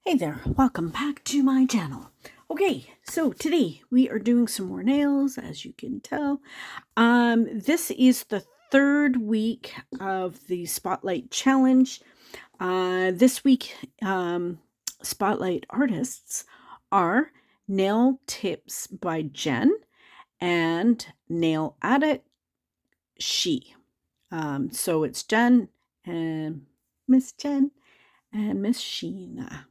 Hey there, welcome back to my channel. Okay, so today we are doing some more nails, as you can tell. This is the third week of the Spotlight Challenge. This week, Spotlight artists are Nail Tips by Jen and Nail Addict Shee. So it's Jen and Miss Jen and Miss Sheena.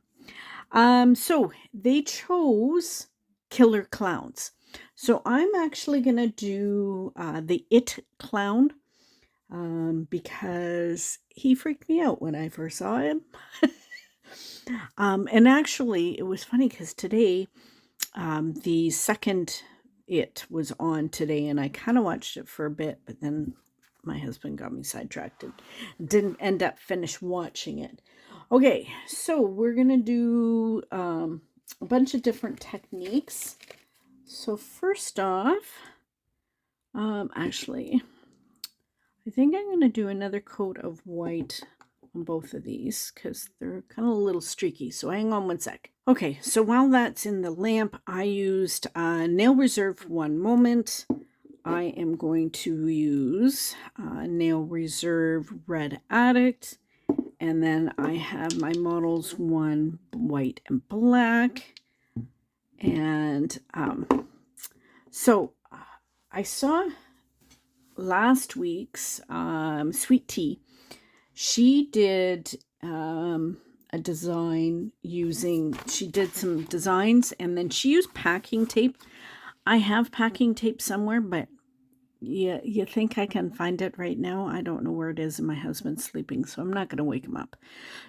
So they chose Killer Clowns. So I'm actually gonna do the It Clown because he freaked me out when I first saw him. And actually, it was funny because today the second It was on today, and I kind of watched it for a bit, but then my husband got me sidetracked and didn't end up finish watching it. Okay, so we're gonna do a bunch of different techniques. So first off, actually, I think I'm gonna do another coat of white on both of these because they're kind of a little streaky. So hang on one sec. Okay, so while that's in the lamp, I used Nail Reserve One Moment. I am going to use Nail Reserve Red Addict. And then I have my Models One White and Black. And so I saw last week's Sweet Tea. She did a design using, she did some designs and then she used packing tape. I have packing tape somewhere, but you think I can find it right now? I don't know where it is, and my husband's sleeping, so I'm not going to wake him up.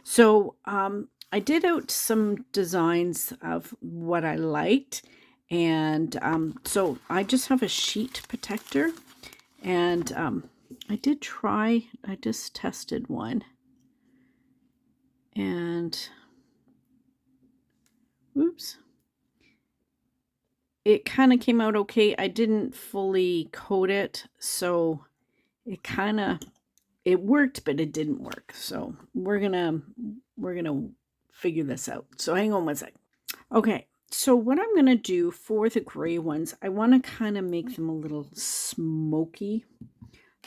So I did out some designs of what I liked, and so I just have a sheet protector, and I just tested one, and oops, it kind of came out okay. I didn't fully coat it, so it worked, but it didn't work. So we're gonna figure this out. So hang on one sec. Okay, so what I'm gonna do for the gray ones, I want to kind of make them a little smoky.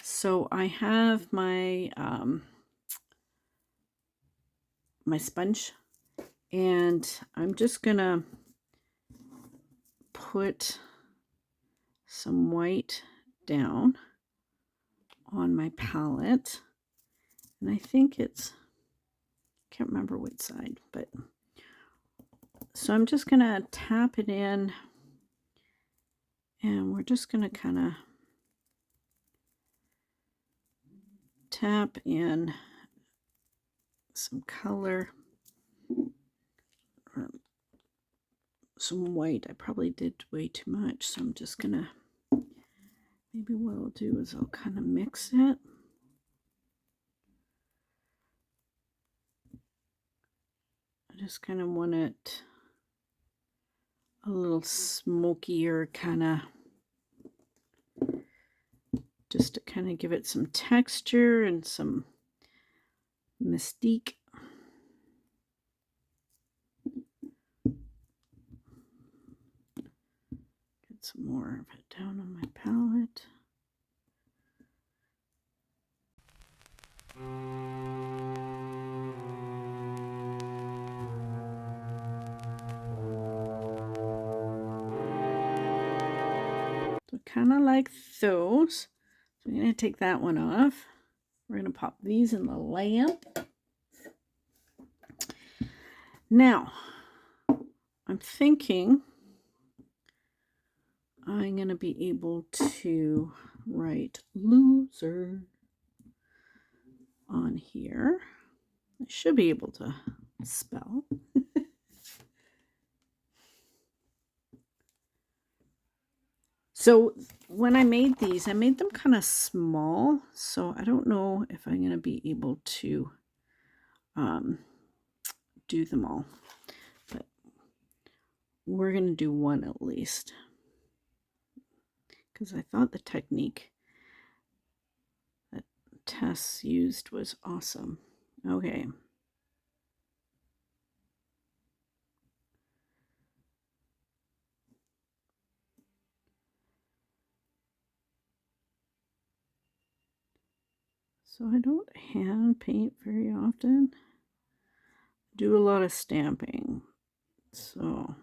So I have my my sponge, and I'm just gonna put some white down on my palette, and I think can't remember which side, but so I'm just gonna tap it in, and we're just gonna kind of tap in some color, or some white. I probably did way too much, so I'm just gonna, maybe what I'll do is I'll kind of mix it. I just kind of want it a little smokier, kind of, just to kind of give it some texture and some mystique. Get some more of it down on my palette. So kind of like those. So I'm going to take that one off. We're going to pop these in the lamp. Now, I'm thinking I'm going to be able to write loser on here. I should be able to spell. So when I made these, I made them kind of small, so I don't know if I'm going to be able to do them all, but we're going to do one at least, because I thought the technique that Tess used was awesome. Okay. So I don't hand paint very often. Do a lot of stamping. So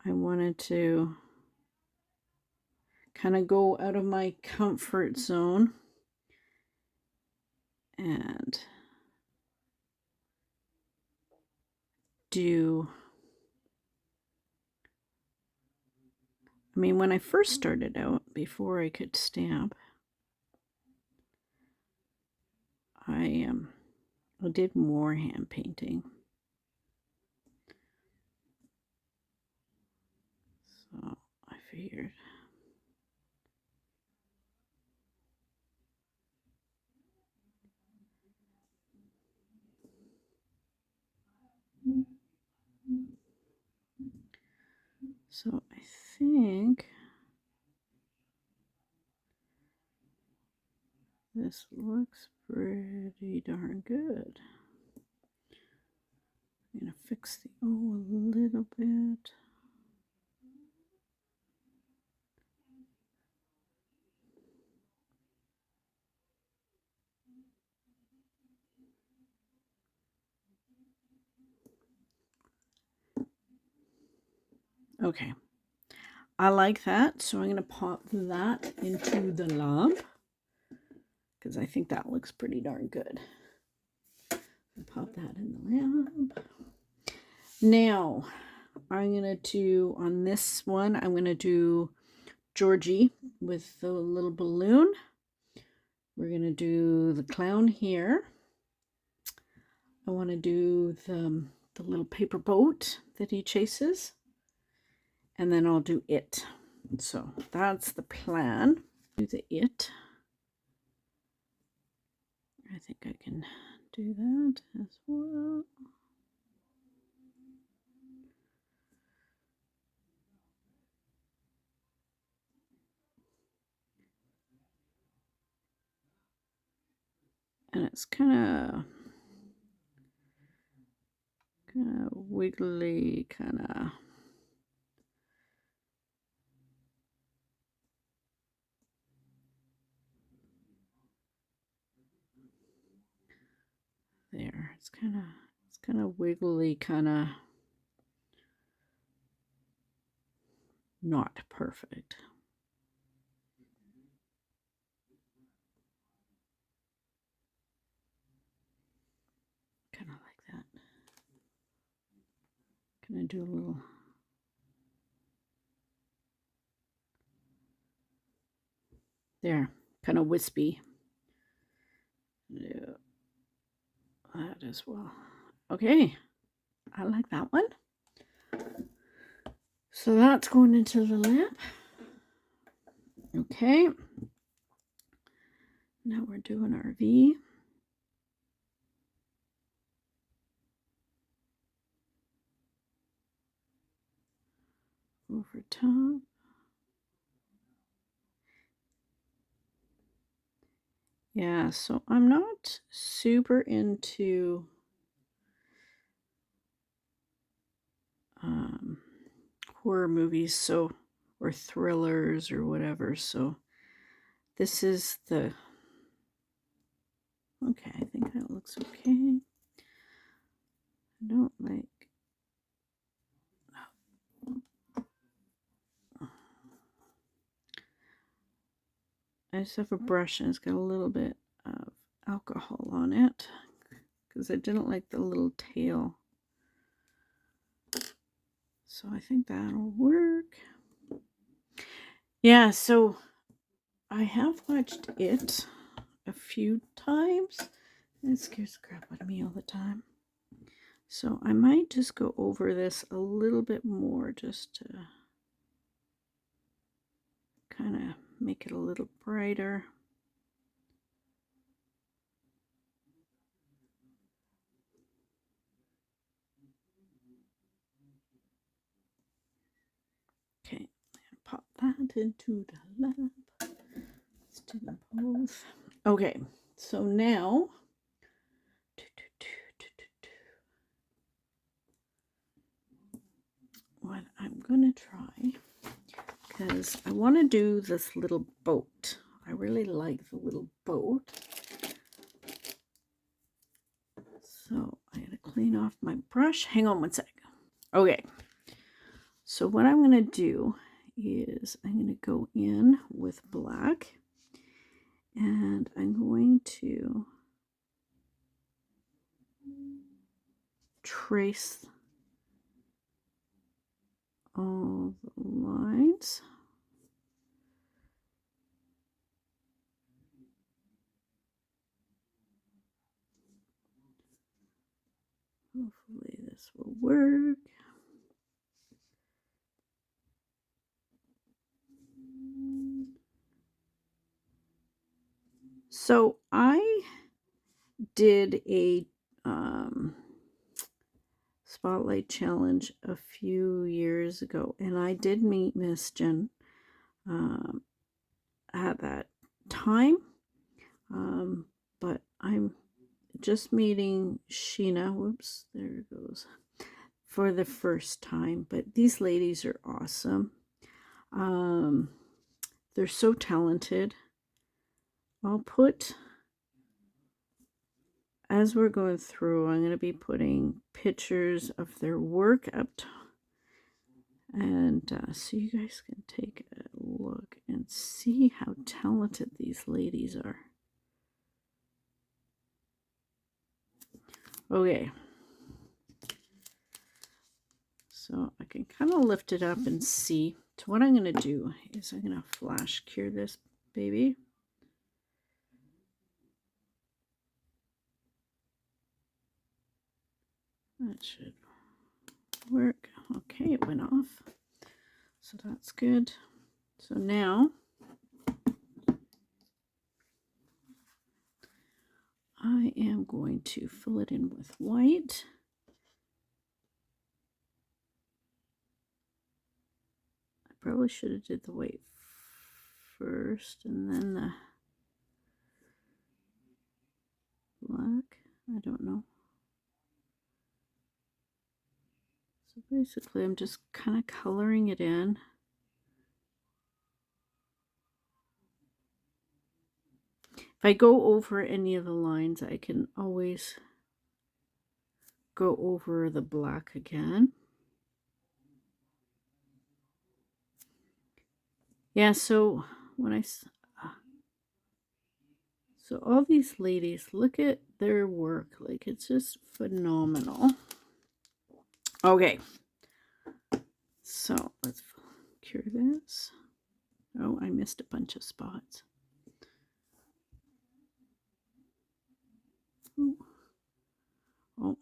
I wanted to kind of go out of my comfort zone and do, I mean, when I first started out, before I could stamp, I did more hand painting. So I figured. So I think this looks pretty darn good. I'm going to fix the O a little bit. Okay, I like that, so I'm going to pop that into the lamp because I think that looks pretty darn good. Pop that in the lamp. Now, I'm going to do, on this one, I'm going to do Georgie with the little balloon. We're going to do the clown here. I want to do the little paper boat that he chases. And then I'll do it. So that's the plan. Do the it. I think I can do that as well. And it's kind of wiggly, kind of. There, it's kind of wiggly, kind of not perfect. Kind of like that. Gonna do a little. There, kind of wispy. Yeah, that as well. Okay, I like that one. So that's going into the lamp. Okay. Now we're doing our V. Over top. Yeah, so I'm not super into horror movies, so, or thrillers or whatever, so this is the, okay, I think that looks okay. I don't like, I just have a brush and it's got a little bit of alcohol on it because I didn't like the little tail. So I think that'll work. Yeah, so I have watched it a few times. And it scares the crap out of me all the time. So I might just go over this a little bit more just to kind of make it a little brighter. Okay, pop that into the lamp. Let's do them both. Okay, so now what I'm gonna try, because I want to do this little boat. I really like the little boat. So I gotta clean off my brush. Hang on one sec. Okay. So what I'm gonna do is I'm gonna go in with black, and I'm going to trace all the lines. Hopefully this will work. So I did a spotlight challenge a few years ago, and I did meet Miss Jen at that time, but I'm just meeting Sheena, whoops, there it goes, for the first time. But these ladies are awesome. They're so talented. I'll put, as we're going through, I'm going to be putting pictures of their work up top, and so you guys can take a look and see how talented these ladies are. Okay, so I can kind of lift it up and see. So what I'm going to do is I'm going to flash cure this baby. That should work. Okay, it went off. So that's good. So now I am going to fill it in with white. I probably should have did the white first and then the black. I don't know. So basically I'm just kind of coloring it in. If I go over any of the lines, I can always go over the black again. Yeah, so when so all these ladies, look at their work. Like, it's just phenomenal. Okay. So let's cure this. Oh, I missed a bunch of spots. Ooh. Oh,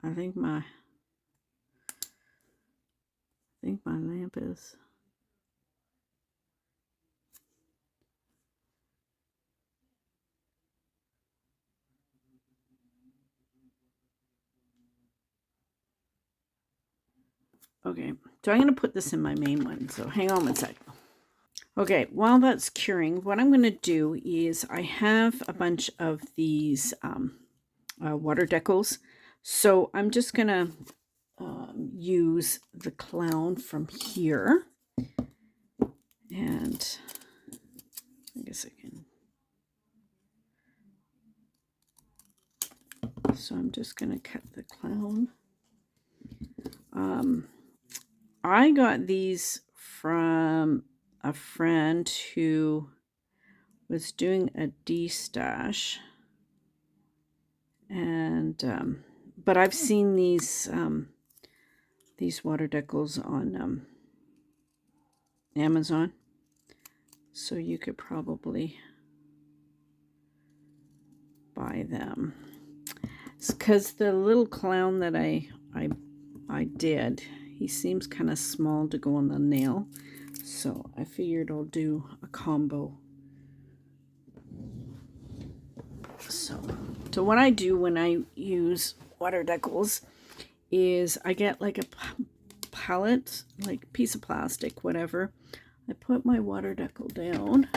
I think my lamp is. Okay, so I'm going to put this in my main one. So hang on one sec. Okay, while that's curing, what I'm going to do is I have a bunch of these water decals. So I'm just going to use the clown from here. And I guess I can. So I'm just going to cut the clown. I got these from a friend who was doing a D-stash, and but I've seen these water decals on Amazon, so you could probably buy them. It's because the little clown that I did, he seems kind of small to go on the nail, so I figured I'll do a combo. So what I do when I use water decals is I get like a palette, like piece of plastic, whatever. I put my water decal down,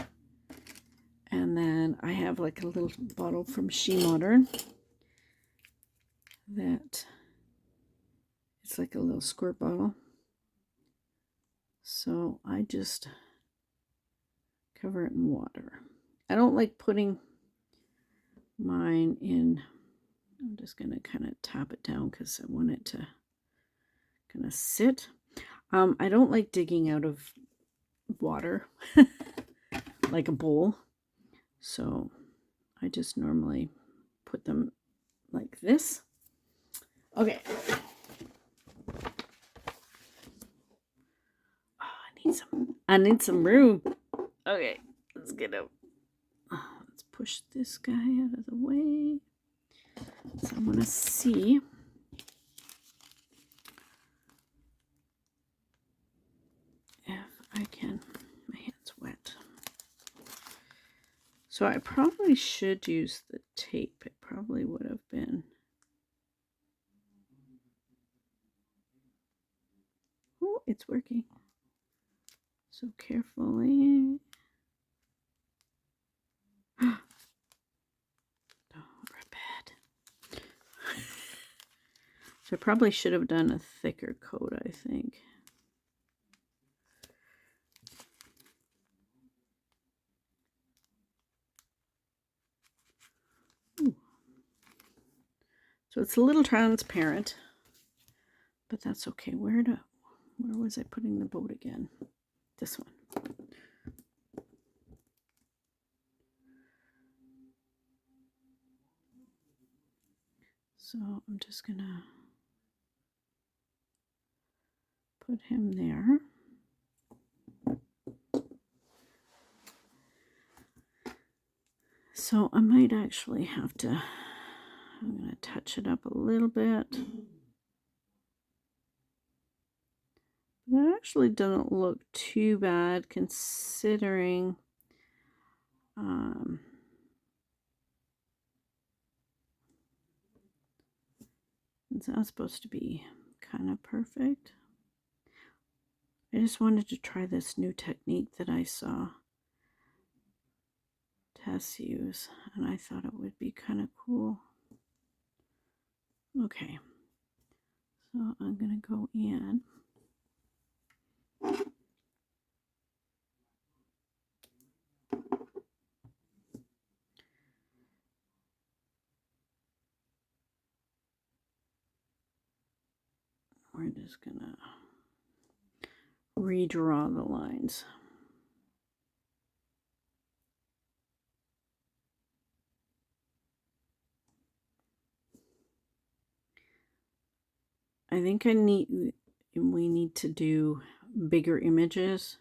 and then I have like a little bottle from Shee Modern that it's like a little squirt bottle. So I just cover it in water. I don't like putting mine in. I'm just going to kind of tap it down because I want it to kind of sit. I don't like digging out of water like a bowl. So I just normally put them like this. Okay. Oh, I need some room. Okay, let's get out. Let's push this guy out of the way. So I'm gonna see if I can. My hand's wet. So I probably should use the tape. It probably would have been. Oh, it's working. So carefully. Oh, bad. So I probably should have done a thicker coat, I think. Ooh. So it's a little transparent, but that's okay. Where was I putting the boat again? This one. So I'm just gonna put him there. So I might actually have to, I'm gonna touch it up a little bit. It actually doesn't look too bad considering it's not supposed to be kind of perfect. I just wanted to try this new technique that I saw Tess use, and I thought it would be kind of cool. Okay, so I'm gonna go in. We're just gonna redraw the lines. I think we need to do bigger images.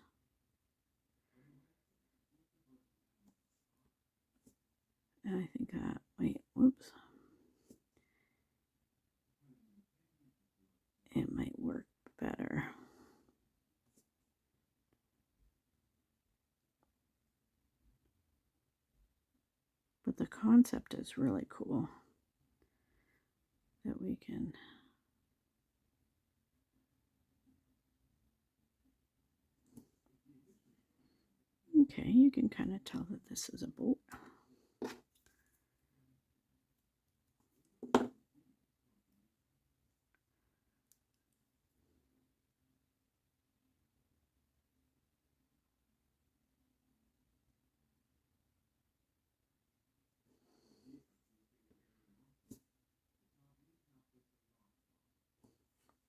And I think that, wait, whoops. It might work better. But the concept is really cool that we can okay, you can kind of tell that this is a boat.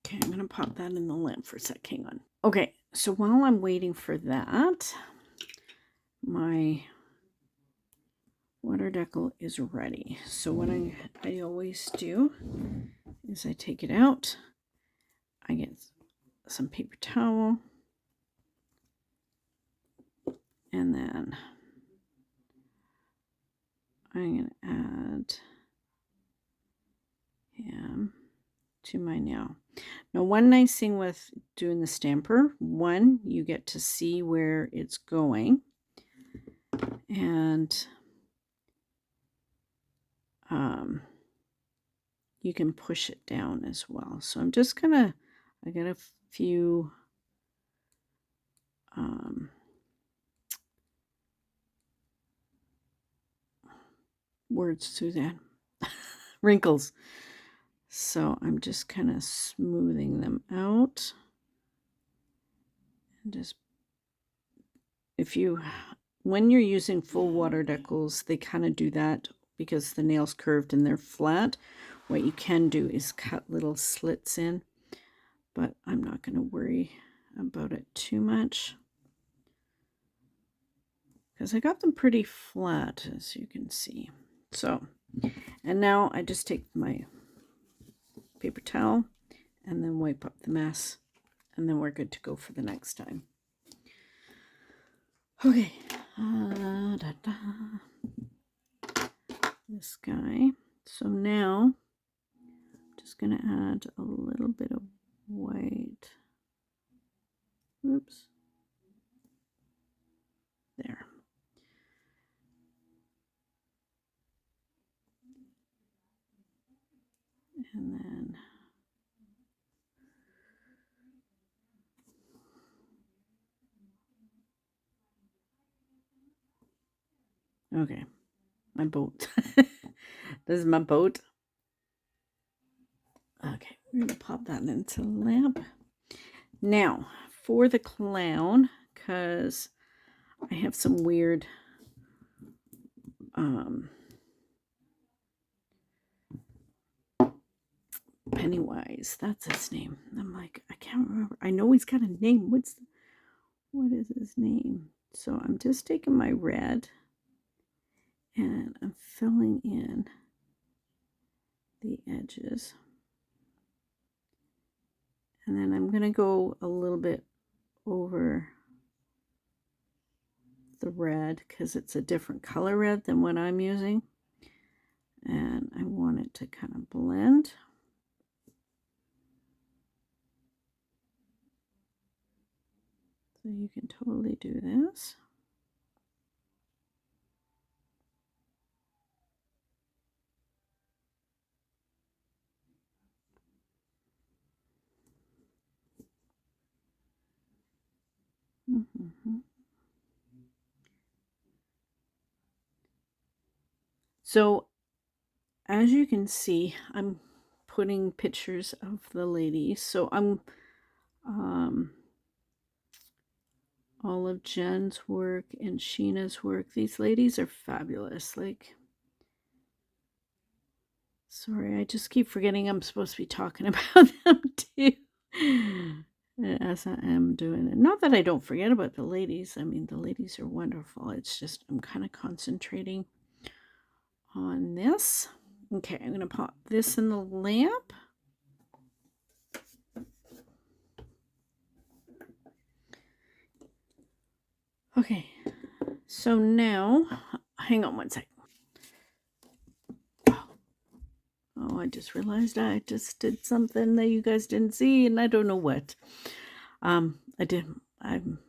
Okay, I'm going to pop that in the lamp for a sec. Hang on. Okay, so while I'm waiting for that, my water decal is ready. So what I always do is I take it out. I get some paper towel. And then I'm going to add him to my nail. Now, one nice thing with doing the stamper, one, you get to see where it's going. And you can push it down as well. So I'm just gonna, I got a few words to that, wrinkles. So I'm just kind of smoothing them out. And just, if you when you're using full water decals, they kind of do that because the nail's curved and they're flat. What you can do is cut little slits in, but I'm not going to worry about it too much because I got them pretty flat, as you can see. So, and now I just take my paper towel and then wipe up the mess, and then we're good to go for the next time. Okay, this guy. So now, just gonna add a little bit of white. Oops. There. And then okay, my boat. This is my boat. Okay, we're gonna pop that into the lamp. Now for the clown, because I have some weird Pennywise, that's his name. I'm like, I can't remember. I know he's got a name. What is his name? So I'm just taking my red and I'm filling in the edges. And then I'm going to go a little bit over the red because it's a different color red than what I'm using. And I want it to kind of blend. So you can totally do this. So as you can see, I'm putting pictures of the ladies. So I'm all of Jen's work and Sheena's work. These ladies are fabulous. Like, sorry, I just keep forgetting I'm supposed to be talking about them too. As I am doing it. Not that I don't forget about the ladies. I mean, the ladies are wonderful. It's just I'm kind of concentrating on this. Okay, I'm going to pop this in the lamp. Okay, so now, hang on one second. Oh, I just realized I just did something that you guys didn't see, and I don't know what. I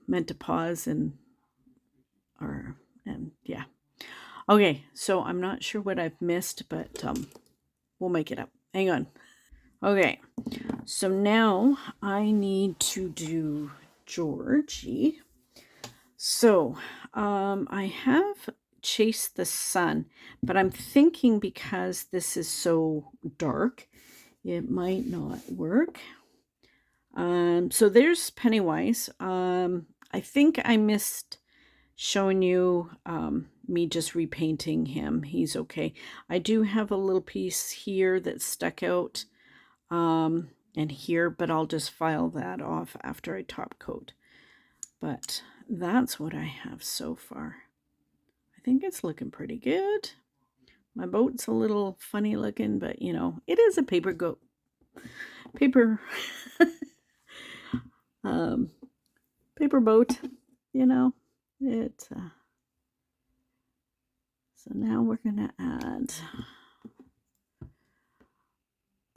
meant to pause and yeah. Okay, so I'm not sure what I've missed, but we'll make it up. Hang on. Okay, so now I need to do Georgie. So I have Chase the Sun, but I'm thinking because this is so dark, it might not work. So there's Pennywise. I think I missed showing you me just repainting him. He's okay. I do have a little piece here that stuck out and here, but I'll just file that off after I top coat. But that's what I have so far. I think it's looking pretty good. My boat's a little funny looking, but you know, it is a paper paper boat, you know. So now we're gonna add,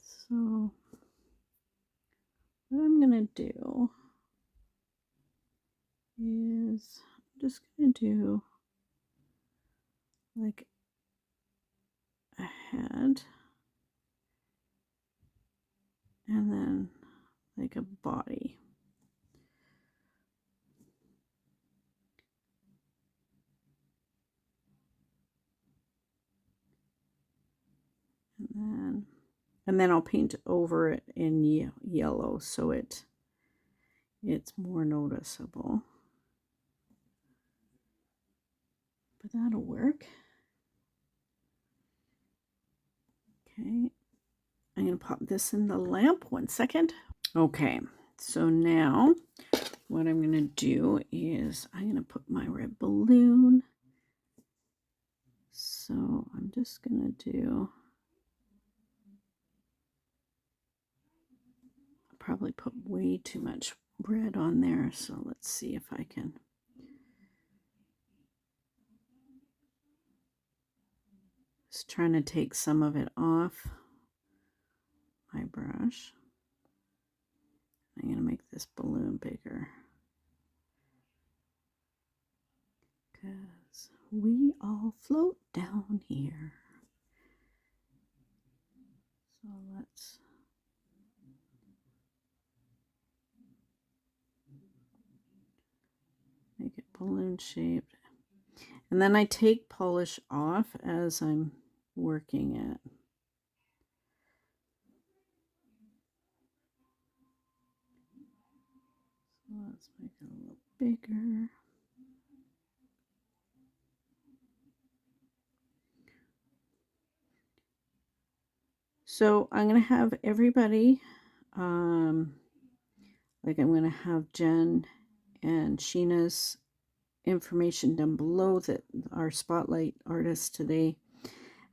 so what I'm gonna do is I'm just gonna do like a head and then like a body. And then I'll paint over it in yellow so it's more noticeable. but that'll work. Okay, I'm going to pop this in the lamp. 1 second. Okay, so now what I'm going to do is I'm going to put my red balloon. So I'm just going to do, I'll probably put way too much red on there. So let's see if I can. Just trying to take some of it off my brush. I'm going to make this balloon bigger, because we all float down here. So let's make it balloon shaped. And then I take polish off as I'm working it. So let's make it a little bigger. So I'm going to have everybody, like I'm going to have Jen and Sheena's information down below, that our spotlight artists today,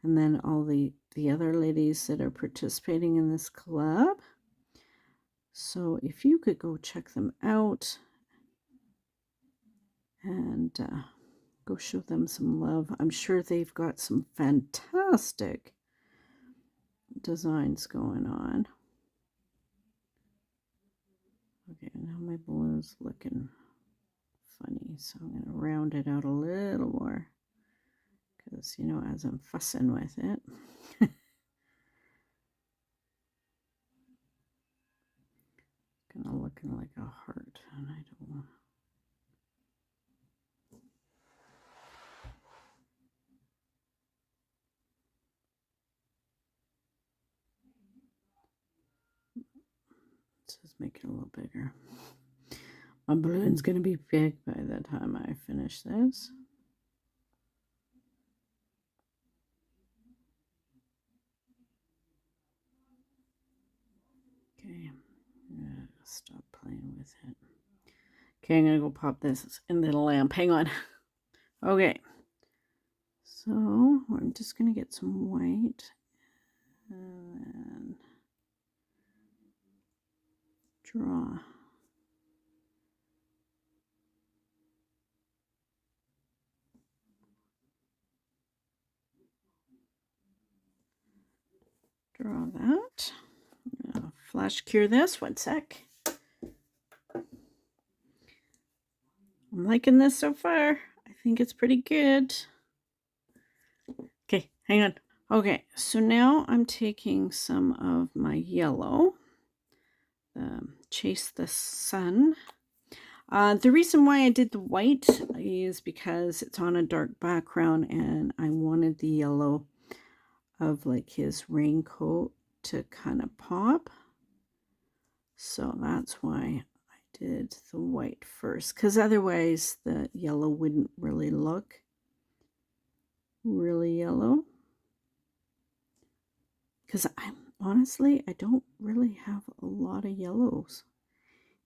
and then all the other ladies that are participating in this collab. So if you could go check them out and go show them some love. I'm sure they've got some fantastic designs going on. Okay, now my balloon's looking funny, so I'm going to round it out a little more, because, you know, as I'm fussing with it. Kind of looking like a heart, and I don't want. Let's just make it a little bigger. My balloon's going to be big by the time I finish this. Okay, I'm gonna stop playing with it. Okay, I'm going to go pop this into the lamp. Hang on. Okay, so I'm just going to get some white and then draw. Draw that. I'll flash cure this. 1 sec. I'm liking this so far. I think it's pretty good. Okay, hang on. Okay, so now I'm taking some of my yellow, Chase the Sun. The reason why I did the white is because it's on a dark background, and I wanted the yellow of like his raincoat to kind of pop. So that's why I did the white first, because otherwise the yellow wouldn't really look really yellow. Because honestly, I don't really have a lot of yellows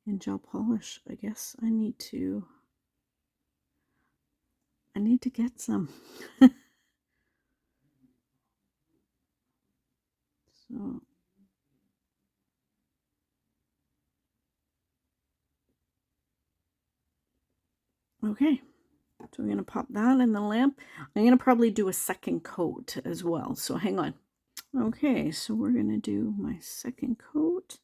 in gel polish. I guess I need to get some. So okay, so we're going to pop that in the lamp. I'm going to probably do a second coat as well, so hang on. Okay, so we're going to do my second coat.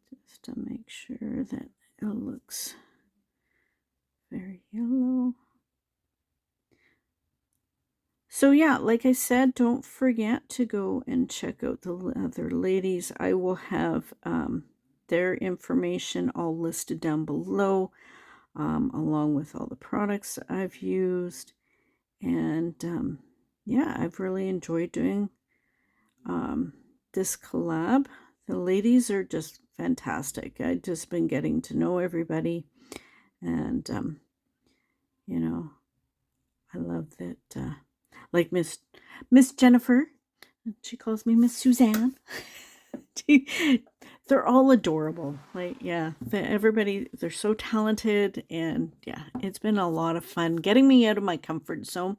Just to make sure that it looks very yellow. So yeah, like I said, don't forget to go and check out the other ladies. I will have their information all listed down below, along with all the products I've used. And yeah, I've really enjoyed doing this collab. The ladies are just fantastic. I've just been getting to know everybody, And, you know, I love that, like Miss Jennifer, she calls me Miss Suzanne. They're all adorable. Like, yeah, everybody, they're so talented. And yeah, it's been a lot of fun getting me out of my comfort zone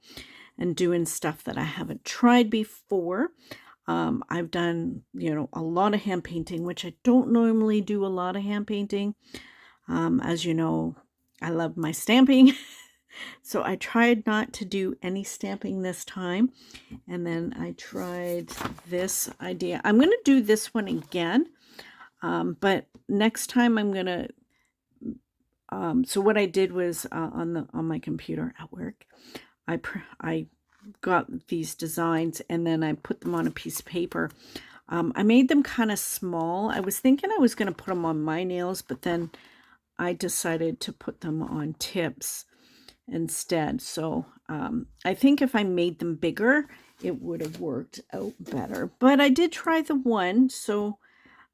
and doing stuff that I haven't tried before. I've done, you know, a lot of hand painting, which I don't normally do a lot of hand painting. As you know, I love my stamping. So I tried not to do any stamping this time. And then I tried this idea. I'm going to do this one again. But next time I'm going to, so what I did was on my computer at work, I got these designs and then I put them on a piece of paper. I made them kind of small. I was thinking I was going to put them on my nails, but then I decided to put them on tips instead. So I think if I made them bigger, it would have worked out better. But I did try the one, so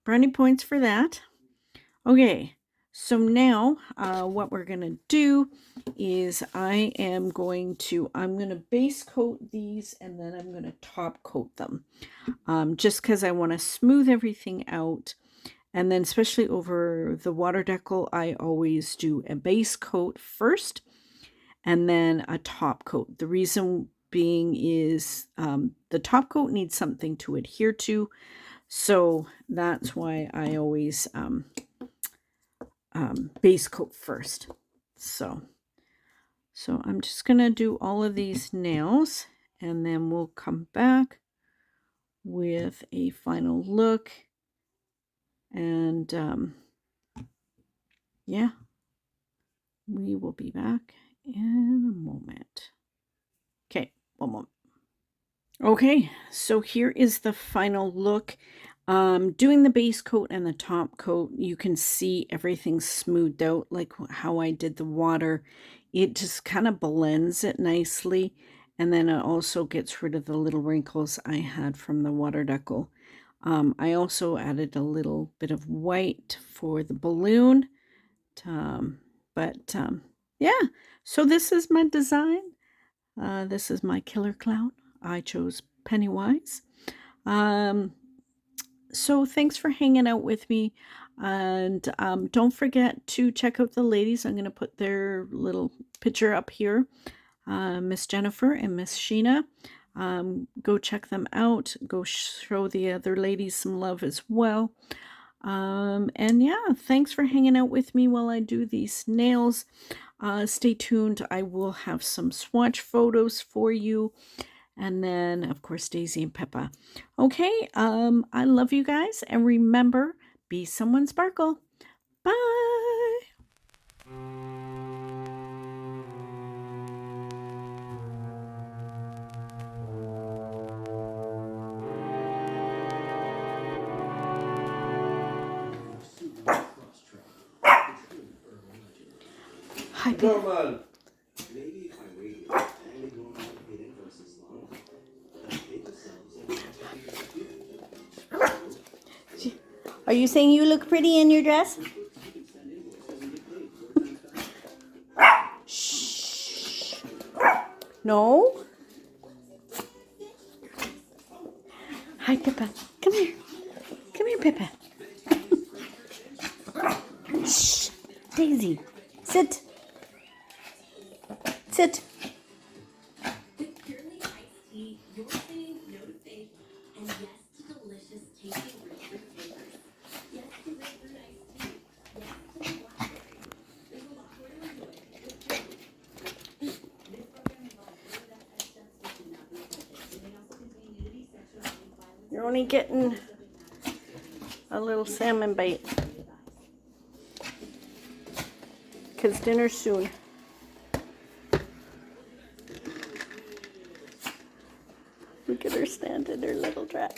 brownie points for that. Okay, so now what we're going to do is I'm going to base coat these and then I'm going to top coat them. Just because I want to smooth everything out. And then especially over the water decal, I always do a base coat first and then a top coat. The reason being is the top coat needs something to adhere to. So that's why I always base coat first. So I'm just going to do all of these nails and then we'll come back with a final look. And yeah, we will be back in a moment. Okay, one moment. Okay, so here is the final look. Doing the base coat and the top coat, you can see everything smoothed out like how I did the water. It just kind of blends it nicely. And then it also gets rid of the little wrinkles I had from the water decal. I also added a little bit of white for the balloon. Yeah, so this is my design. This is my killer clown. I chose Pennywise. So thanks for hanging out with me. And don't forget to check out the ladies. I'm going to put their little picture up here. Miss Jennifer and Miss Sheena. Go check them out. Go show the other ladies some love as well. And yeah, thanks for hanging out with me while I do these nails. Stay tuned. I will have some swatch photos for you. And then, of course, Daisy and Peppa. Okay, I love you guys. And remember, be someone sparkle. Bye. Hi, baby. Are you saying you look pretty in your dress? Shh. No. Hi, Pippa. Come here. Come here, Pippa. Shh. Daisy. Sit. Sit. You're only getting a little salmon bite. Because dinner's soon. Look at her stand in her little dress.